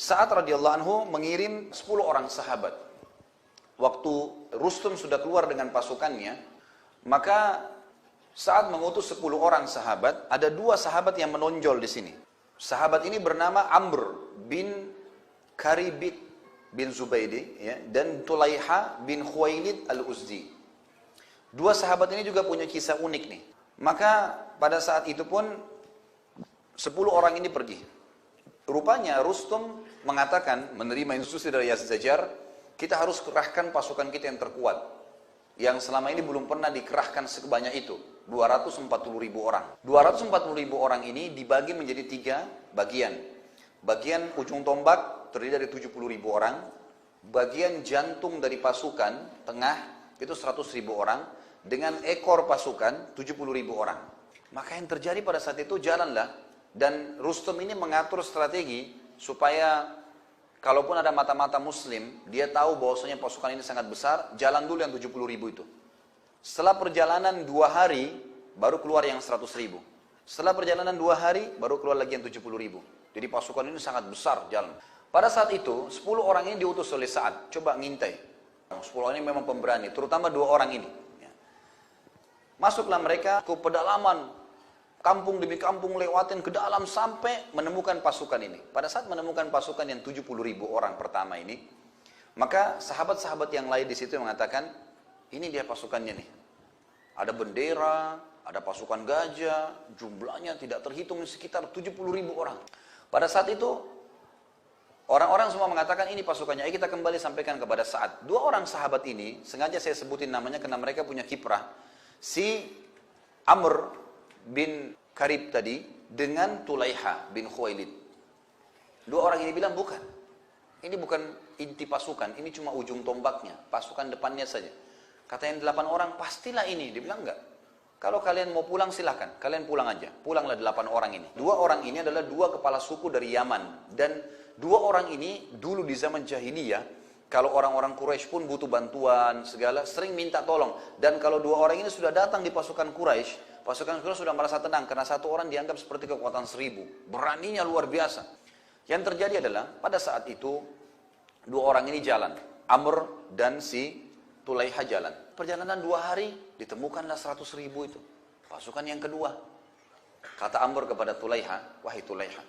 Sa'ad radhiyallahu anhu mengirim 10 orang sahabat. Waktu Rustum sudah keluar dengan pasukannya, maka Sa'ad mengutus 10 orang sahabat. Ada 2 sahabat yang menonjol di sini. Sahabat ini bernama Amr bin Karibik bin Zubaidi, ya, dan Tulaiha bin Khuwailid al-Uzdi. 2 sahabat ini juga punya kisah unik nih. Maka pada saat itu pun 10 orang ini pergi. Rupanya Rustum mengatakan, menerima instruksi dari Yazid Zajar, kita harus kerahkan pasukan kita yang terkuat, yang selama ini belum pernah dikerahkan sebanyak itu, 240.000 orang. 240.000 orang ini dibagi menjadi 3 bagian. Bagian ujung tombak terdiri dari 70.000 orang, bagian jantung dari pasukan tengah itu 100.000 orang, dengan ekor pasukan 70.000 orang. Maka yang terjadi pada saat itu, jalanlah, dan Rustum ini mengatur strategi supaya kalaupun ada mata-mata muslim, dia tahu bahwasanya pasukan ini sangat besar, jalan dulu yang 70.000 itu. Setelah perjalanan 2 hari, baru keluar yang 100.000. Setelah perjalanan 2 hari, baru keluar lagi yang 70.000. Jadi pasukan ini sangat besar jalan. Pada saat itu, 10 orang ini diutus oleh Sa'ad. Coba ngintai. 10 orang ini memang pemberani, terutama 2 orang ini. Masuklah mereka ke pedalaman, kampung demi kampung, lewatin ke dalam sampai menemukan pasukan ini. Pada saat menemukan pasukan yang 70.000 orang pertama ini, maka sahabat-sahabat yang lain di situ mengatakan, ini dia pasukannya nih. Ada bendera, ada pasukan gajah, jumlahnya tidak terhitung, sekitar 70.000 orang. Pada saat itu, orang-orang semua mengatakan ini pasukannya. Kita kembali sampaikan kepada Sa'ad. 2 orang sahabat ini, sengaja saya sebutin namanya karena mereka punya kiprah. Si Amr bin Karib tadi dengan Tulaiha bin Khuwailid. 2 orang ini bilang bukan. Ini bukan inti pasukan, ini cuma ujung tombaknya, pasukan depannya saja. Kata yang 8 orang, pastilah ini. Dia bilang enggak. Kalau kalian mau pulang silahkan, kalian pulang aja. Pulanglah 8 orang ini. 2 orang ini adalah 2 kepala suku dari Yaman. Dan 2 orang ini dulu di zaman jahiliyah, kalau orang-orang Quraisy pun butuh bantuan segala, sering minta tolong. Dan kalau 2 orang ini sudah datang di pasukan Quraisy, pasukan Quraisy sudah merasa tenang karena 1 orang dianggap seperti kekuatan 1000. Beraninya luar biasa. Yang terjadi adalah pada saat itu 2 orang ini jalan. Amr dan si Tulaiha jalan. Perjalanan 2 hari ditemukanlah 100.000 itu. Pasukan yang kedua. Kata Amr kepada Tulaiha, wahai Tulaiha,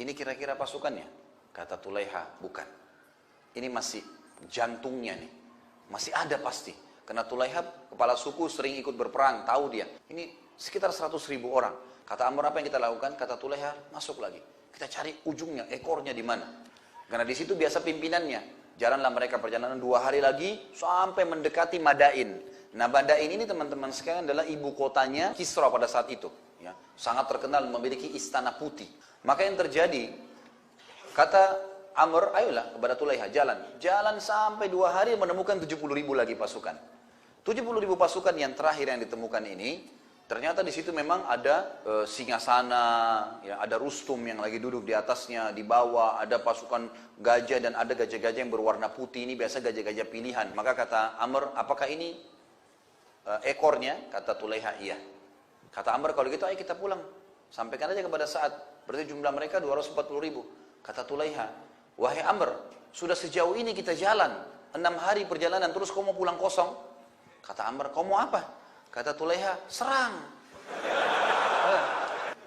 ini kira-kira pasukannya? Kata Tulaiha, bukan. Ini masih jantungnya nih. Masih ada pasti. Karena Tulaiha kepala suku sering ikut berperang, tahu dia. Ini sekitar 100.000 orang. Kata Amr, apa yang kita lakukan? Kata Tulaiha, masuk lagi. Kita cari ujungnya, ekornya di mana. Karena di situ biasa pimpinannya. Jalanlah mereka perjalanan 2 hari lagi sampai mendekati Madain. Nah, Madain ini teman-teman sekalian adalah ibu kotanya Kisra pada saat itu. Ya, sangat terkenal, memiliki istana putih. Maka yang terjadi, kata Amr, ayolah kepada Tulaiha, jalan. Jalan sampai 2 hari menemukan 70.000 lagi pasukan. 70.000 pasukan yang terakhir yang ditemukan ini, ternyata di situ memang ada singgasana, ya, ada Rustum yang lagi duduk di atasnya, di bawah ada pasukan gajah dan ada gajah-gajah yang berwarna putih, ini biasa gajah-gajah pilihan. Maka kata Amr, apakah ini ekornya? Kata Tulaiha, iya. Kata Amr, kalau gitu ayo kita pulang. Sampaikan aja kepada Sa'ad. Berarti jumlah mereka 240.000. Kata Tulaiha, wahai Amr, sudah sejauh ini kita jalan 6 hari perjalanan, terus kau mau pulang kosong? Kata Amr, kau mau apa? Kata Tulaiha, serang.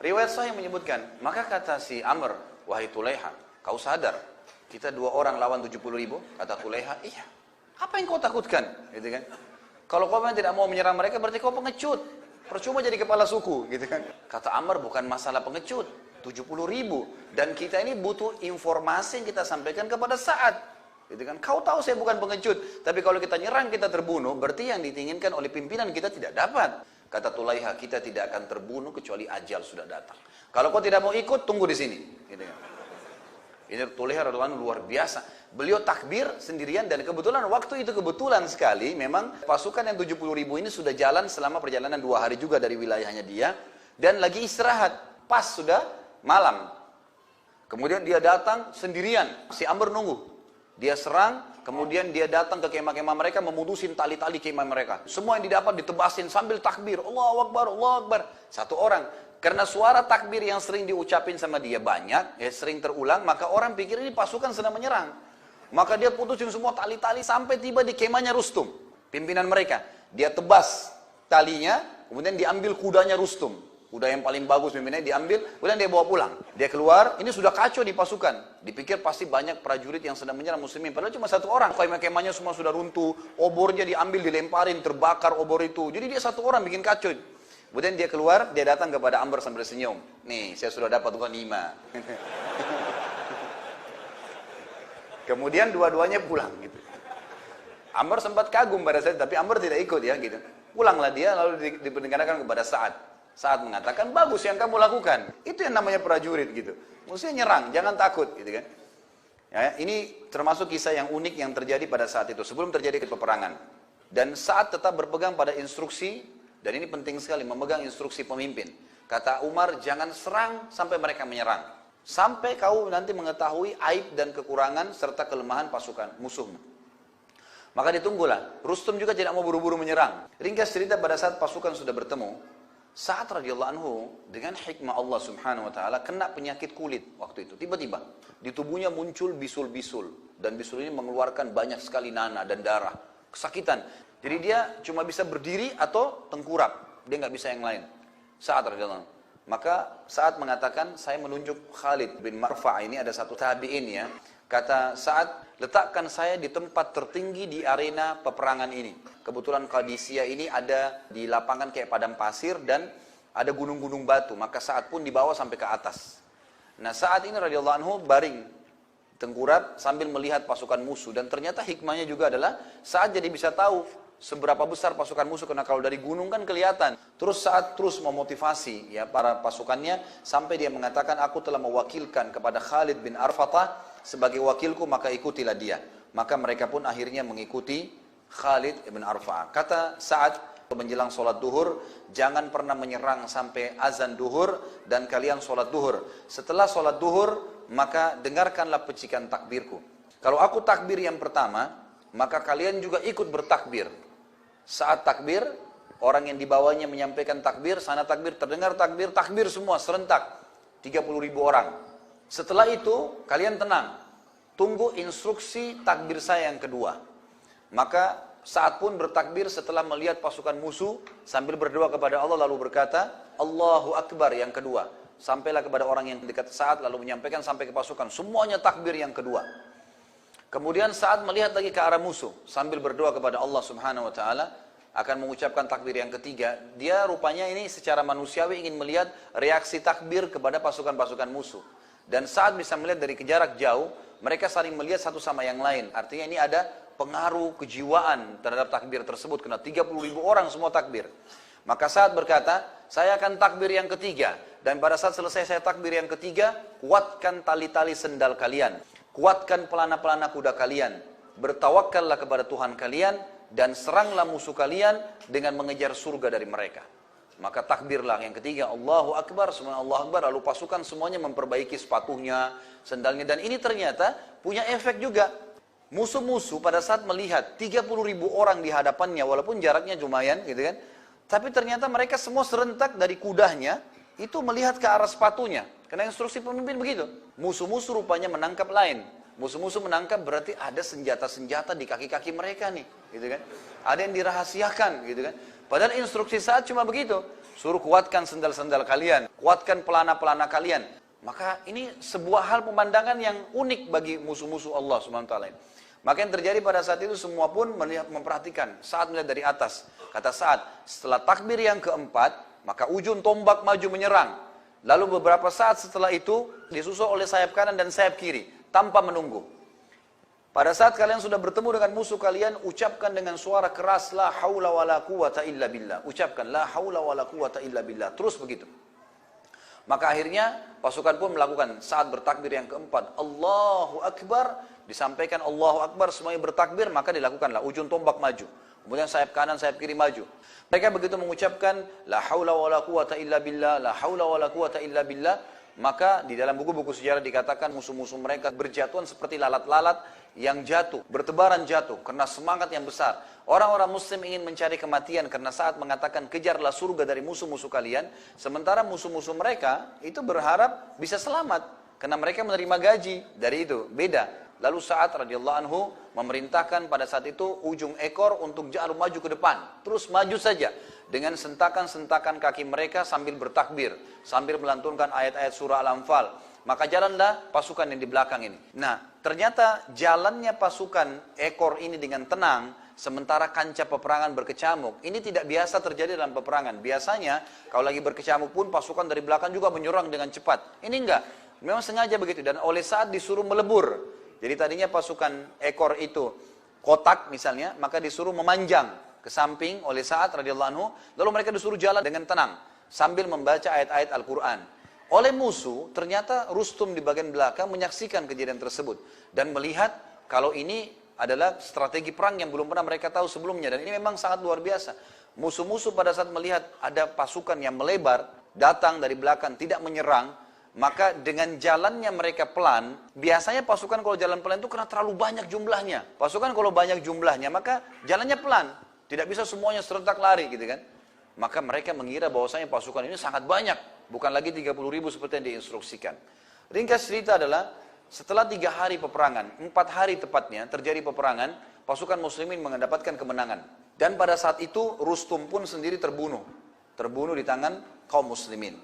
Riwayat Sahih menyebutkan, maka kata si Amr, wahai Tulaiha, kau sadar kita 2 orang lawan 70.000? Kata Tulaiha, iya. Apa yang kau takutkan? Gitu kan? Kalau kau memang tidak mau menyerang mereka, berarti kau pengecut. Percuma jadi kepala suku, gitu kan? Kata Amr, bukan masalah pengecut, 70.000. Dan kita ini butuh informasi yang kita sampaikan kepada Sa'ad. Gitu kan? Kau tahu saya bukan pengecut, tapi kalau kita nyerang kita terbunuh, berarti yang diinginkan oleh pimpinan kita tidak dapat. Kata Tulaiha, kita tidak akan terbunuh kecuali ajal sudah datang. Kalau kau tidak mau ikut, tunggu di sini. Gitu kan? Ini Tulaiha radhiyallahu luar biasa. Beliau takbir sendirian dan kebetulan waktu itu kebetulan sekali memang pasukan yang 70.000 ini sudah jalan selama perjalanan 2 hari juga dari wilayahnya dia dan lagi istirahat. Pas sudah malam. Kemudian dia datang sendirian. Si Amr nunggu. Dia serang, kemudian dia datang ke kemah-kemah mereka, memutusin tali-tali kemah mereka. Semua yang didapat ditebasin sambil takbir. Allahu Akbar, Allahu Akbar. 1 orang. Karena suara takbir yang sering diucapin sama dia banyak, ya sering terulang, maka orang pikir ini pasukan sedang menyerang. Maka dia putusin semua tali-tali sampai tiba di kemahnya Rustum, pimpinan mereka. Dia tebas talinya, kemudian diambil kudanya Rustum. Kuda yang paling bagus pimpinannya diambil, kemudian dia bawa pulang. Dia keluar, ini sudah kacau di pasukan. Dipikir pasti banyak prajurit yang sedang menyerang muslimin. Padahal cuma satu orang. Kemah-kemahnya semua sudah runtuh, obornya diambil, dilemparin, terbakar obor itu. Jadi dia satu orang bikin kacau. Kemudian dia keluar, dia datang kepada Amr sambil senyum. Nih, saya sudah dapat ghanimah. Kemudian dua-duanya pulang gitu. Amr sempat kagum pada saat, tapi Amr tidak ikut ya gitu. Pulanglah dia lalu diperdengarkan kepada Sa'ad. Sa'ad mengatakan, bagus yang kamu lakukan. Itu yang namanya prajurit gitu. Mestinya nyerang, jangan takut gitu kan. Ya, ini termasuk kisah yang unik yang terjadi pada saat itu sebelum terjadi peperangan. Dan Sa'ad tetap berpegang pada instruksi. Dan ini penting sekali, memegang instruksi pemimpin. Kata Umar, jangan serang sampai mereka menyerang. Sampai kau nanti mengetahui aib dan kekurangan serta kelemahan pasukan musuhmu. Maka ditunggulah. Rustum juga tidak mau buru-buru menyerang. Ringkas cerita pada saat pasukan sudah bertemu, Sa'ad radhiyallahu anhu dengan hikmah Allah subhanahu wa ta'ala kena penyakit kulit waktu itu. Tiba-tiba di tubuhnya muncul bisul-bisul. Dan bisul ini mengeluarkan banyak sekali nanah dan darah. Kesakitan. Jadi dia cuma bisa berdiri atau tengkurap. Dia nggak bisa yang lain. Sa'ad radhiyallahu anhu. Maka Sa'ad mengatakan, saya menunjuk Khalid bin Marfa', ini ada satu tabi'in ya. Kata Sa'ad, letakkan saya di tempat tertinggi di arena peperangan ini. Kebetulan Qadisiyah ini ada di lapangan kayak padang pasir dan ada gunung-gunung batu. Maka Sa'ad pun dibawa sampai ke atas. Nah Sa'ad ini radhiyallahu anhu baring tengkurap sambil melihat pasukan musuh. Dan ternyata hikmahnya juga adalah Sa'ad jadi bisa tahu seberapa besar pasukan musuh, karena kalau dari gunung kan kelihatan. Terus Sa'ad terus memotivasi ya para pasukannya sampai dia mengatakan, aku telah mewakilkan kepada Khalid bin Arfatah sebagai wakilku, maka ikutilah dia. Maka mereka pun akhirnya mengikuti Khalid bin Arfatah. Kata Sa'ad menjelang sholat duhur, jangan pernah menyerang sampai azan duhur dan kalian sholat duhur. Setelah sholat duhur, maka dengarkanlah pecikan takbirku. Kalau aku takbir yang pertama, maka kalian juga ikut bertakbir. Saat takbir, orang yang dibawanya menyampaikan takbir, sana takbir, terdengar takbir, takbir semua serentak. 30.000 orang. Setelah itu, kalian tenang. Tunggu instruksi takbir saya yang kedua. Maka Sa'ad pun bertakbir setelah melihat pasukan musuh, sambil berdoa kepada Allah lalu berkata, Allahu Akbar yang kedua. Sampailah kepada orang yang dekat Sa'ad lalu menyampaikan sampai ke pasukan. Semuanya takbir yang kedua. Kemudian Sa'ad melihat lagi ke arah musuh sambil berdoa kepada Allah subhanahu wa ta'ala akan mengucapkan takbir yang ketiga. Dia rupanya ini secara manusiawi ingin melihat reaksi takbir kepada pasukan-pasukan musuh. Dan Sa'ad bisa melihat dari jarak jauh, mereka saling melihat satu sama yang lain. Artinya ini ada pengaruh kejiwaan terhadap takbir tersebut. Karena 30.000 orang semua takbir. Maka Sa'ad berkata, saya akan takbir yang ketiga. Dan pada saat selesai saya takbir yang ketiga, kuatkan tali-tali sendal kalian. Kuatkan pelana-pelana kuda kalian, bertawakallah kepada Tuhan kalian, dan seranglah musuh kalian dengan mengejar surga dari mereka. Maka takbirlah yang ketiga, Allahu Akbar, semuanya Allahu Akbar, lalu pasukan semuanya memperbaiki sepatunya, sendalnya, dan ini ternyata punya efek juga. Musuh-musuh pada saat melihat 30.000 orang di hadapannya, walaupun jaraknya lumayan gitu kan, tapi ternyata mereka semua serentak dari kudanya, itu melihat ke arah sepatunya. Karena instruksi pemimpin begitu. Musuh-musuh rupanya menangkap lain. Musuh-musuh menangkap berarti ada senjata-senjata di kaki-kaki mereka nih, gitu kan? Ada yang dirahasiakan, gitu kan? Padahal instruksi Sa'ad cuma begitu. Suruh kuatkan sendal-sendal kalian, kuatkan pelana-pelana kalian. Maka ini sebuah hal pemandangan yang unik bagi musuh-musuh Allah Subhanahu wa taala. Maka yang terjadi pada saat itu semua pun memperhatikan. Sa'ad melihat dari atas. Kata Sa'ad, setelah takbir yang keempat, maka ujung tombak maju menyerang. Lalu beberapa saat setelah itu disusul oleh sayap kanan dan sayap kiri tanpa menunggu. Pada saat kalian sudah bertemu dengan musuh kalian, ucapkan dengan suara keras, la haula wa la quwata illa billah. Ucapkan la haula wa la quwata illa billah. Terus begitu. Maka akhirnya pasukan pun melakukan saat bertakbir yang keempat, Allahu Akbar, disampaikan Allahu Akbar, semuanya bertakbir, maka dilakukanlah ujung tombak maju. Kemudian sayap kanan, sayap kiri maju. Mereka begitu mengucapkan la haula wala quwata illa billah, la haula wala quwata illa billah, maka di dalam buku-buku sejarah dikatakan musuh-musuh mereka berjatuhan seperti lalat-lalat yang jatuh, bertebaran jatuh karena semangat yang besar. Orang-orang muslim ingin mencari kematian karena saat mengatakan kejarlah surga dari musuh-musuh kalian, sementara musuh-musuh mereka itu berharap bisa selamat karena mereka menerima gaji dari itu, beda. Lalu Sa'ad radhiyallahu anhu memerintahkan pada saat itu ujung ekor untuk jalan maju ke depan, terus maju saja dengan sentakan-sentakan kaki mereka sambil bertakbir, sambil melantunkan ayat-ayat surah Al-Anfal. Maka jalanlah pasukan yang di belakang ini. Nah, ternyata jalannya pasukan ekor ini dengan tenang, sementara kancah peperangan berkecamuk. Ini tidak biasa terjadi dalam peperangan. Biasanya, kalau lagi berkecamuk pun pasukan dari belakang juga menyerang dengan cepat. Ini enggak, memang sengaja begitu. Dan oleh Sa'ad disuruh melebur. Jadi tadinya pasukan ekor itu kotak misalnya, maka disuruh memanjang ke samping oleh Sa'ad radhiyallahu anhu, lalu mereka disuruh jalan dengan tenang sambil membaca ayat-ayat Al-Quran. Oleh musuh, ternyata Rustum di bagian belakang menyaksikan kejadian tersebut dan melihat kalau ini adalah strategi perang yang belum pernah mereka tahu sebelumnya, dan ini memang sangat luar biasa. Musuh-musuh pada saat melihat ada pasukan yang melebar datang dari belakang tidak menyerang, maka dengan jalannya mereka pelan. Biasanya pasukan kalau jalan pelan itu karena terlalu banyak jumlahnya. Pasukan kalau banyak jumlahnya maka jalannya pelan, tidak bisa semuanya serentak lari gitu kan. Maka mereka mengira bahwasanya pasukan ini sangat banyak, bukan lagi 30.000 seperti yang diinstruksikan. Ringkas cerita adalah setelah 3 hari peperangan, 4 hari tepatnya terjadi peperangan, pasukan muslimin mendapatkan kemenangan. Dan pada saat itu Rustum pun sendiri terbunuh di tangan kaum muslimin.